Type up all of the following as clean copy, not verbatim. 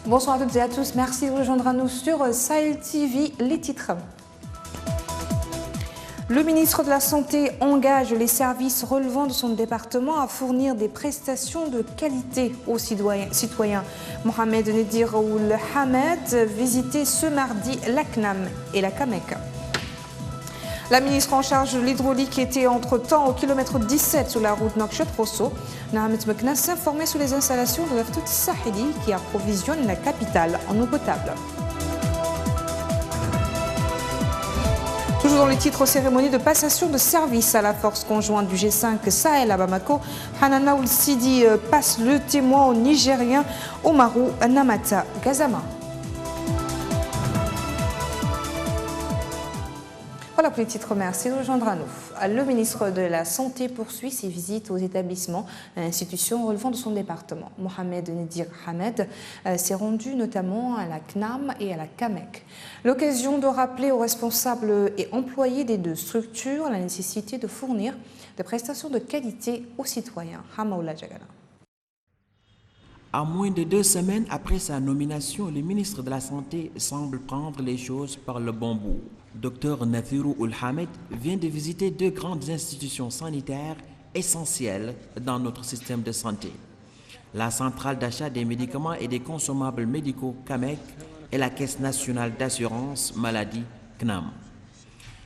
Bonsoir à toutes et à tous, merci de vous rejoindre à nous sur Sahel TV, les titres. Le ministre de la Santé engage les services relevant de son département à fournir des prestations de qualité aux citoyens. Mohamed Nedir Ould Hamed visitait ce mardi la CNAM et la CAMEC. La ministre en charge de l'hydraulique était entre-temps au kilomètre 17 sur la route Nouakchott-Rosso. Nahamet Meknas s'informait sur les installations de l'Aftout Saheli qui approvisionne la capitale en eau potable. Toujours dans les titres, cérémonie de passation de service à la force conjointe du G5 Sahel à Bamako, Hanana Ould Sidi passe le témoin au Nigérien Omarou Namata Gazama. Voilà pour les titres, merci de rejoindre à nous. Le ministre de la Santé poursuit ses visites aux établissements et institutions relevant de son département. Mohamed Nedir Hamed s'est rendu notamment à la CNAM et à la CAMEC. L'occasion de rappeler aux responsables et employés des deux structures la nécessité de fournir des prestations de qualité aux citoyens. Hamaoula Jagala. À moins de 2 semaines après sa nomination, le ministre de la Santé semble prendre les choses par le bon bout. Dr Nathirou Ould Hamed vient de visiter 2 grandes institutions sanitaires essentielles dans notre système de santé. La centrale d'achat des médicaments et des consommables médicaux CAMEC et la Caisse nationale d'assurance maladie CNAM.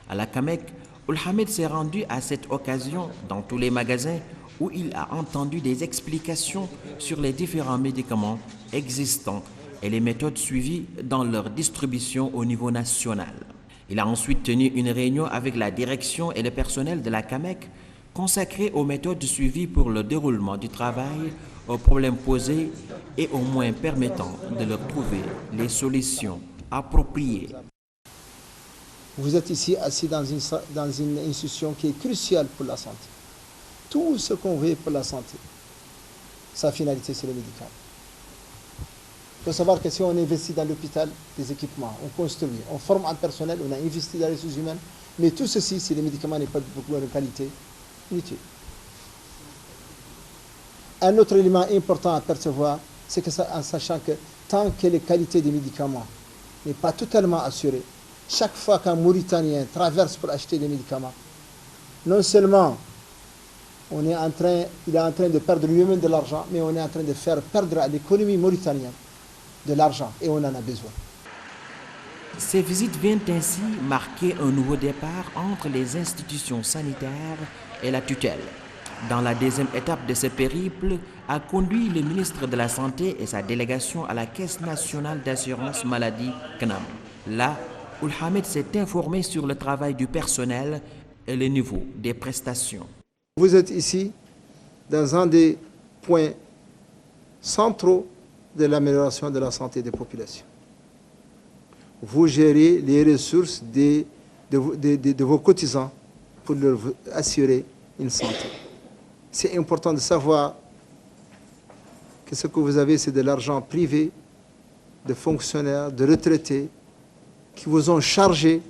À la CAMEC, Ould Hamed s'est rendu à cette occasion dans tous les magasins où il a entendu des explications sur les différents médicaments existants et les méthodes suivies dans leur distribution au niveau national. Il a ensuite tenu une réunion avec la direction et le personnel de la CAMEC consacrée aux méthodes suivies pour le déroulement du travail, aux problèmes posés et aux moyens permettant de leur trouver les solutions appropriées. Vous êtes ici assis dans une institution qui est cruciale pour la santé. Tout ce qu'on veut pour la santé, sa finalité, c'est le médicament. Il faut savoir que si on investit dans l'hôpital, des équipements, on construit, on forme un personnel, on a investi dans les ressources humaines, mais tout ceci, si le médicament n'est pas de bonne qualité, inutile. Un autre élément important à percevoir, c'est que en sachant que tant que la qualité des médicaments n'est pas totalement assurée, chaque fois qu'un Mauritanien traverse pour acheter des médicaments, non seulement il est en train de perdre lui-même de l'argent, mais on est en train de faire perdre à l'économie mauritanienne de l'argent et on en a besoin. Ces visites viennent ainsi marquer un nouveau départ entre les institutions sanitaires et la tutelle. Dans la deuxième étape de ce périple, a conduit le ministre de la Santé et sa délégation à la Caisse nationale d'assurance maladie CNAM. Là, Ould Hamed s'est informé sur le travail du personnel et le niveau des prestations. Vous êtes ici dans un des points centraux de l'amélioration de la santé des populations. Vous gérez les ressources de vos cotisants pour leur assurer une santé. C'est important de savoir que ce que vous avez, c'est de l'argent privé, de fonctionnaires, de retraités, qui vous ont chargé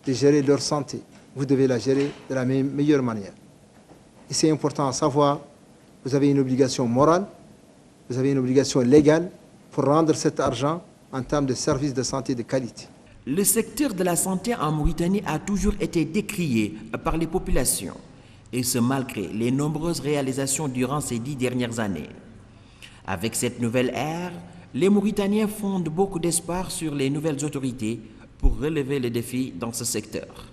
de gérer leur santé. Vous devez la gérer de la meilleure manière. Et c'est important à savoir, vous avez une obligation morale, vous avez une obligation légale pour rendre cet argent en termes de services de santé de qualité. Le secteur de la santé en Mauritanie a toujours été décrié par les populations, et ce malgré les nombreuses réalisations durant ces 10 dernières années. Avec cette nouvelle ère, les Mauritaniens fondent beaucoup d'espoir sur les nouvelles autorités pour relever les défis dans ce secteur.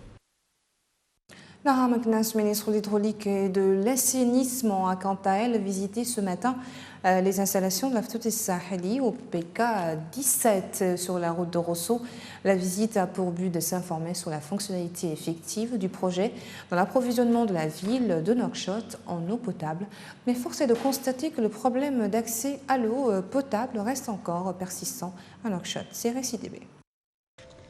Nahar Meknas, ministre de l'Hydraulique et de l'Assainissement, a quant à elle visité ce matin les installations de l'Aftout Saheli au PK 17 sur la route de Rosso. La visite a pour but de s'informer sur la fonctionnalité effective du projet dans l'approvisionnement de la ville de Nouakchott en eau potable. Mais force est de constater que le problème d'accès à l'eau potable reste encore persistant à Nouakchott. C'est RCDB.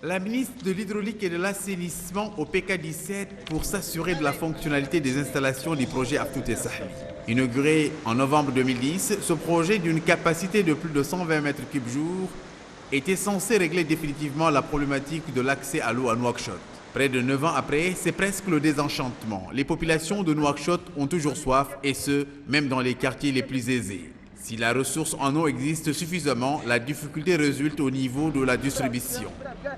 La ministre de l'Hydraulique et de l'Assainissement au PK17 pour s'assurer de la fonctionnalité des installations du projet Aftout Saheli. Inauguré en novembre 2010, ce projet d'une capacité de plus de 120 mètres cubes jour était censé régler définitivement la problématique de l'accès à l'eau à Nouakchott. Près de 9 ans après, c'est presque le désenchantement. Les populations de Nouakchott ont toujours soif et ce, même dans les quartiers les plus aisés. Si la ressource en eau existe suffisamment, la difficulté résulte au niveau de la distribution,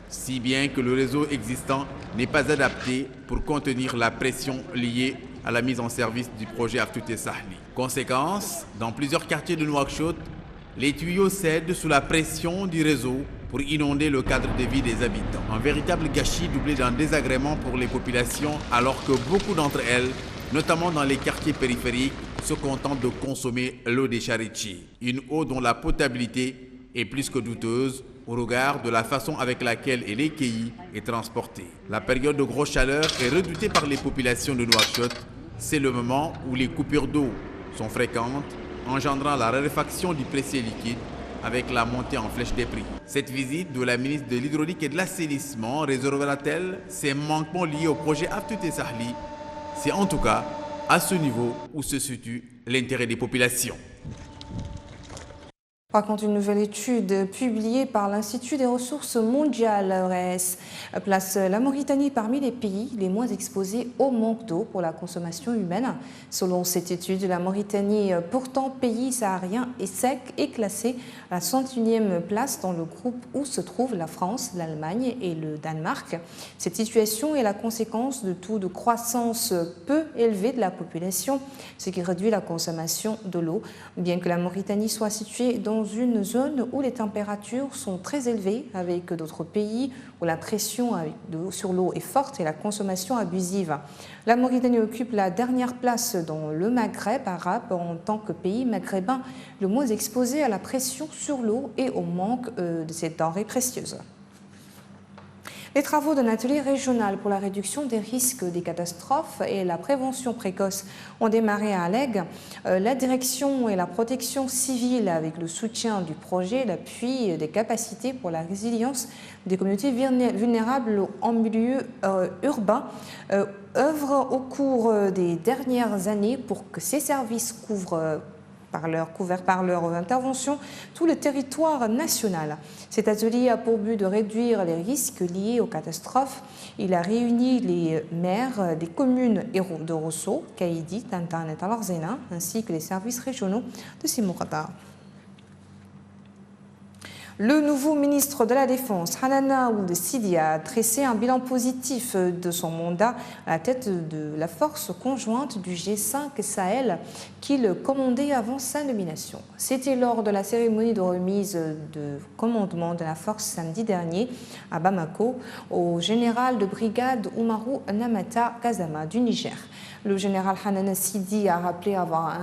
si bien que le réseau existant n'est pas adapté pour contenir la pression liée à la mise en service du projet Aftoute Sahli. Conséquence, dans plusieurs quartiers de Nouakchott, les tuyaux cèdent sous la pression du réseau pour inonder le cadre de vie des habitants. Un véritable gâchis doublé d'un désagrément pour les populations, alors que beaucoup d'entre elles, notamment dans les quartiers périphériques, se contentent de consommer l'eau des charretiers. Une eau dont la potabilité est plus que douteuse au regard de la façon avec laquelle elle est cueillie et transportée. La période de grosse chaleur est redoutée par les populations de Nouakchott. C'est le moment où les coupures d'eau sont fréquentes, engendrant la raréfaction du précieux liquide avec la montée en flèche des prix. Cette visite de la ministre de l'Hydraulique et de l'Assainissement résolvera-t-elle ces manquements liés au projet Aftoute Sahli? C'est en tout cas à ce niveau où se situe l'intérêt des populations. Par contre, une nouvelle étude publiée par l'Institut des ressources mondiales (ORS) place la Mauritanie parmi les pays les moins exposés au manque d'eau pour la consommation humaine. Selon cette étude, la Mauritanie, pourtant pays saharien et sec, est classée à la 101e place dans le groupe où se trouvent la France, l'Allemagne et le Danemark. Cette situation est la conséquence de taux de croissance peu élevés de la population, ce qui réduit la consommation de l'eau. Bien que la Mauritanie soit située dans une zone où les températures sont très élevées avec d'autres pays où la pression sur l'eau est forte et la consommation abusive. La Mauritanie occupe la dernière place dans le Maghreb arabe en tant que pays maghrébin le moins exposé à la pression sur l'eau et au manque de cette denrée précieuse. Les travaux d'un atelier régional pour la réduction des risques des catastrophes et la prévention précoce ont démarré à Alleg. La direction et la protection civile, avec le soutien du projet, l'appui des capacités pour la résilience des communautés vulnérables en milieu urbain, œuvrent au cours des dernières années pour que ces services couverts par leur intervention tout le territoire national. Cet atelier a pour but de réduire les risques liés aux catastrophes. Il a réuni les maires des communes de Rosso, Kaïdi, Tantan et Talarzena, ainsi que les services régionaux de Simoukata. Le nouveau ministre de la Défense, Hanana Ould Sidi, a dressé un bilan positif de son mandat à la tête de la force conjointe du G5 Sahel qu'il commandait avant sa nomination. C'était lors de la cérémonie de remise de commandement de la force samedi dernier à Bamako au général de brigade Oumarou Namata Kazama du Niger. Le général Hanana Sidi a rappelé avoir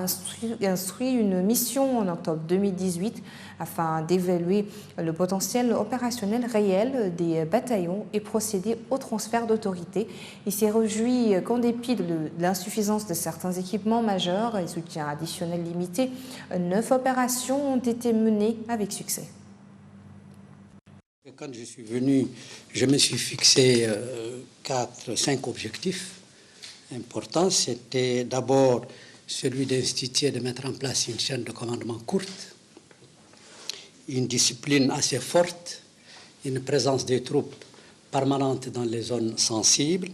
instruit une mission en octobre 2018 afin d'évaluer le potentiel opérationnel réel des bataillons et procéder au transfert d'autorité. Il s'est réjoui qu'en dépit de l'insuffisance de certains équipements majeurs et soutien additionnel limité, 9 opérations ont été menées avec succès. Quand je suis venu, je me suis fixé 5 objectifs importants. C'était d'abord celui d'instituer, de mettre en place une chaîne de commandement courte, une discipline assez forte, une présence des troupes permanentes dans les zones sensibles,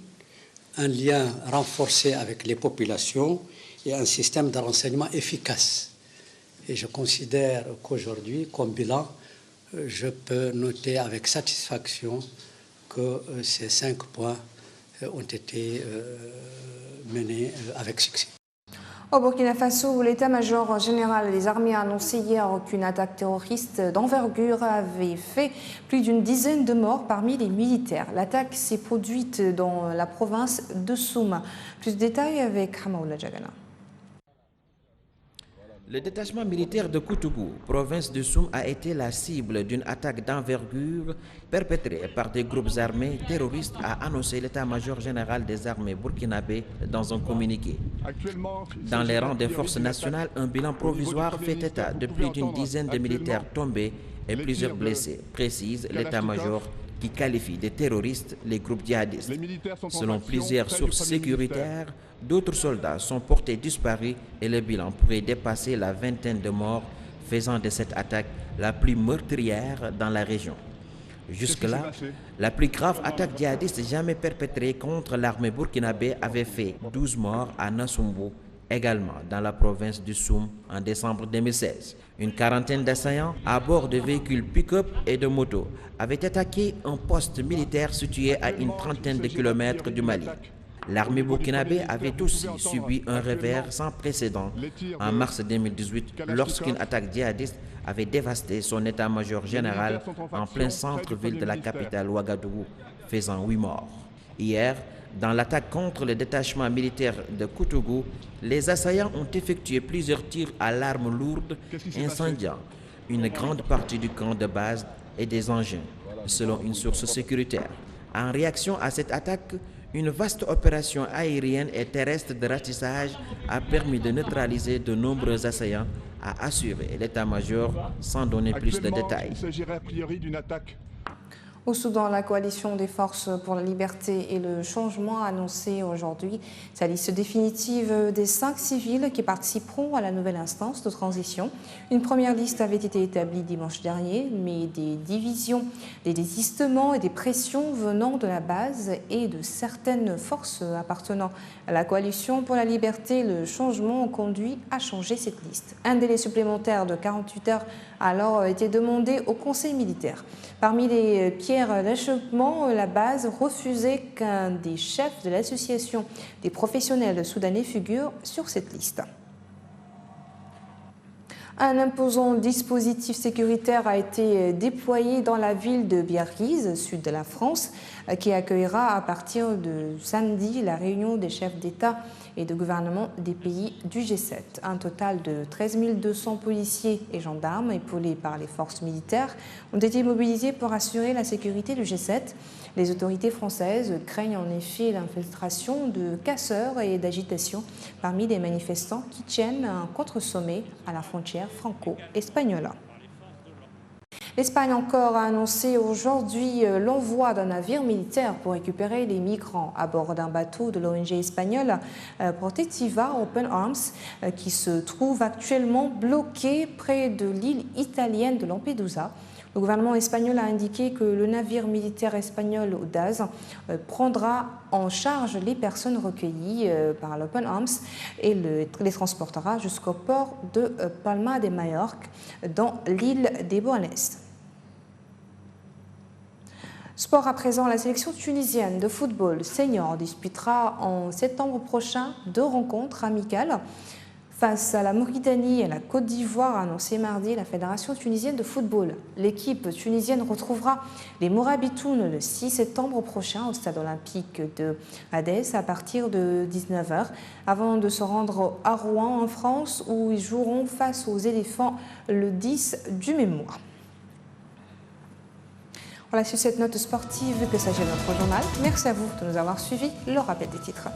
un lien renforcé avec les populations et un système de renseignement efficace. Et je considère qu'aujourd'hui, comme bilan, je peux noter avec satisfaction que ces 5 points ont été menés avec succès. Au Burkina Faso, l'état-major général des armées a annoncé hier qu'une attaque terroriste d'envergure avait fait plus d'une dizaine de morts parmi les militaires. L'attaque s'est produite dans la province de Souma. Plus de détails avec Hamaoula Djagana. Le détachement militaire de Koutougou, province de Soum, a été la cible d'une attaque d'envergure perpétrée par des groupes armés terroristes, a annoncé l'état-major général des armées burkinabé dans un communiqué. Dans les rangs des forces nationales, un bilan provisoire fait état de plus d'une dizaine de militaires tombés et plusieurs blessés, précise l'état-major qui qualifie de terroristes les groupes djihadistes. Selon plusieurs sources sécuritaires, d'autres soldats sont portés disparus et le bilan pourrait dépasser la vingtaine de morts, faisant de cette attaque la plus meurtrière dans la région. Jusque-là, la plus grave attaque djihadiste jamais perpétrée contre l'armée burkinabé avait fait 12 morts à Nassumbo également dans la province du Soum en décembre 2016. Une quarantaine d'assaillants à bord de véhicules pick-up et de motos avaient attaqué un poste militaire situé à une trentaine de kilomètres du Mali. L'armée burkinabé avait aussi subi un revers sans précédent en mars 2018 lorsqu'une attaque djihadiste avait dévasté son état-major général en plein centre-ville de la capitale Ouagadougou, faisant 8 morts. Hier, dans l'attaque contre le détachement militaire de Koutougou, les assaillants ont effectué plusieurs tirs à l'arme lourde, incendiant une grande partie du camp de base et des engins, selon une source sécuritaire. En réaction à cette attaque, une vaste opération aérienne et terrestre de ratissage a permis de neutraliser de nombreux assaillants, a assuré l'état-major sans donner plus de détails. Il s'agirait a priori d'une attaque. Au Soudan, la coalition des forces pour la liberté et le changement a annoncé aujourd'hui sa liste définitive des 5 civils qui participeront à la nouvelle instance de transition. Une première liste avait été établie dimanche dernier, mais des divisions, des désistements et des pressions venant de la base et de certaines forces appartenant à la coalition pour la liberté et le changement ont conduit à changer cette liste. Un délai supplémentaire de 48 heures a alors été demandé au Conseil militaire. Parmi les pierres d'achoppement, la base refusait qu'un des chefs de l'association des professionnels soudanais figure sur cette liste. Un imposant dispositif sécuritaire a été déployé dans la ville de Biarritz, sud de la France, qui accueillera à partir de samedi la réunion des chefs d'État et de gouvernement des pays du G7. Un total de 13 200 policiers et gendarmes, épaulés par les forces militaires, ont été mobilisés pour assurer la sécurité du G7. Les autorités françaises craignent en effet l'infiltration de casseurs et d'agitation parmi les manifestants qui tiennent un contre-sommet à la frontière franco-espagnole. L'Espagne encore a annoncé aujourd'hui l'envoi d'un navire militaire pour récupérer les migrants à bord d'un bateau de l'ONG espagnole Protectiva Open Arms qui se trouve actuellement bloqué près de l'île italienne de Lampedusa. Le gouvernement espagnol a indiqué que le navire militaire espagnol Audaz prendra en charge les personnes recueillies par l'Open Arms et les transportera jusqu'au port de Palma de Majorque dans l'île des Boanes. Sport à présent, la sélection tunisienne de football senior disputera en septembre prochain 2 rencontres amicales. Face à la Mauritanie et à la Côte d'Ivoire, a annoncé mardi la Fédération tunisienne de football. L'équipe tunisienne retrouvera les Morabitounes le 6 septembre prochain au stade olympique de Hadès à partir de 19h, avant de se rendre à Rouen en France où ils joueront face aux éléphants le 10 du même mois. Voilà sur cette note sportive que s'agit de notre journal. Merci à vous de nous avoir suivis. Le rappel des titres.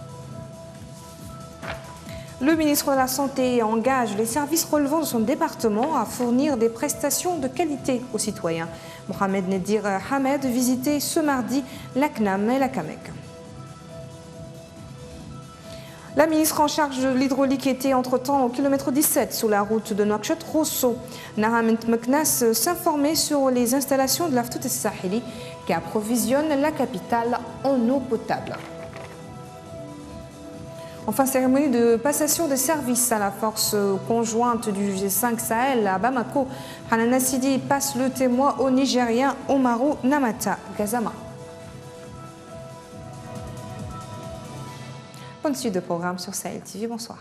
Le ministre de la Santé engage les services relevant de son département à fournir des prestations de qualité aux citoyens. Mohamed Nedir Hamed visitait ce mardi la CNAM et la CAMEC. La ministre en charge de l'hydraulique était entre-temps au kilomètre 17 sur la route de Nouakchott-Rosso. Nahament Meknas s'informait sur les installations de l'Aftout Sahili qui approvisionne la capitale en eau potable. Enfin, cérémonie de passation de services à la force conjointe du G5 Sahel à Bamako. Hanana Sidi passe le témoin au Nigérien Omaru Namata Gazama. Bonne suite de programme sur Sahel TV. Bonsoir.